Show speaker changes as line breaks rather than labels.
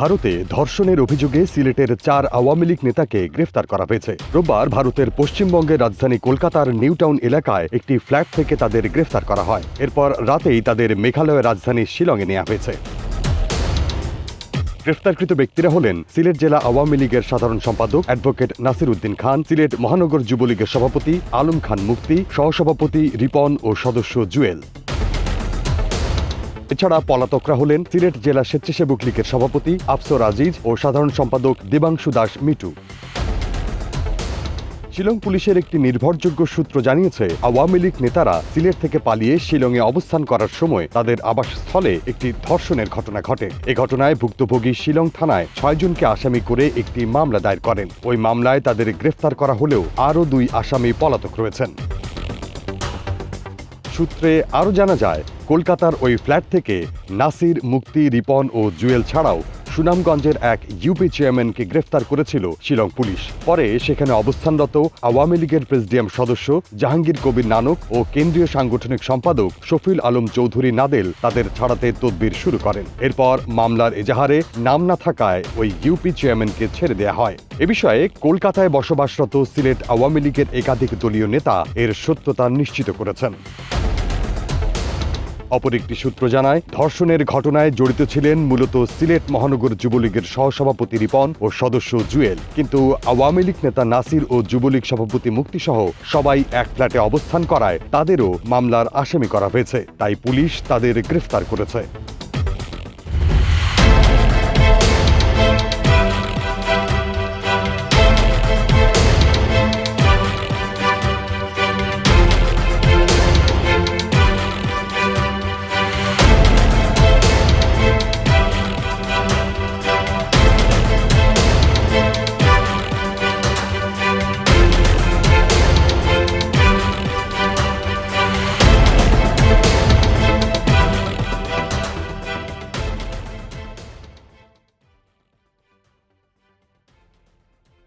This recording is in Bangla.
ভারতে ধর্ষণের অভিযোগে সিলেটের 4 আওয়ামী লীগ নেতাকে গ্রেফতার করা হয়েছে। রোববার ভারতের পশ্চিমবঙ্গের রাজধানী কলকাতার নিউটাউন এলাকায় একটি ফ্ল্যাট থেকে তাদের গ্রেফতার করা হয়। এরপর রাতেই তাদের মেঘালয়ের রাজধানী শিলংয়ে নেওয়া হয়েছে। গ্রেফতারকৃত ব্যক্তিরা হলেন সিলেট জেলা আওয়ামী লীগের সাধারণ সম্পাদক অ্যাডভোকেট নাসির উদ্দিন খান, সিলেট মহানগর যুবলীগের সভাপতি আলম খান মুক্তি, সহসভাপতি রিপন ও সদস্য জুয়েল। এছাড়া পলাতকরা হলেন সিলেট জেলা স্বেচ্ছাসেবক লীগের সভাপতি আফসর আজিজ ও সাধারণ সম্পাদক দেবাংশু দাস মিটু। শিলং পুলিশের একটি নির্ভরযোগ্য সূত্র জানিয়েছে, আওয়ামী লীগ নেতারা সিলেট থেকে পালিয়ে শিলংয়ে অবস্থান করার সময় তাদের আবাসস্থলে একটি ধর্ষণের ঘটনা ঘটে। এ ঘটনায় ভুক্তভোগী শিলং থানায় 6 জনকে আসামি করে একটি মামলা দায়ের করেন। ওই মামলায় তাদের গ্রেফতার করা হলেও আরও 2 আসামি পলাতক রয়েছেন। সূত্রে আরও জানা যায়, কলকাতার ওই ফ্ল্যাট থেকে নাসির, মুক্তি, রিপন ও জুয়েল ছাড়াও সুনামগঞ্জের এক ইউপি চেয়ারম্যানকে গ্রেফতার করেছিল শিলং পুলিশ। পরে সেখানে অবস্থানরত আওয়ামী লীগের প্রেসিডিয়াম সদস্য জাহাঙ্গীর কবির নানক ও কেন্দ্রীয় সাংগঠনিক সম্পাদক শফিউল আলম চৌধুরী নাদেল তাদের ছাড়াতে তদবির শুরু করেন। এরপর মামলার এজাহারে নাম না থাকায় ওই ইউপি চেয়ারম্যানকে ছেড়ে দেওয়া হয়। এ বিষয়ে কলকাতায় বসবাসরত সিলেট আওয়ামী লীগের একাধিক দলীয় নেতা এর সত্যতা নিশ্চিত করেছেন। অপর একটি সূত্র জানায়, ধর্ষণের ঘটনায় জড়িত ছিলেন মূলত সিলেট মহানগর যুবলীগের সহসভাপতি রিপন ও সদস্য জুয়েল। কিন্তু আওয়ামী লীগ নেতা নাসির ও যুবলীগ সভাপতি মুক্তিসহ সবাই এক ফ্ল্যাটে অবস্থান করায় তাদেরও মামলার আসামি করা হয়েছে। তাই পুলিশ তাদের গ্রেফতার করেছে।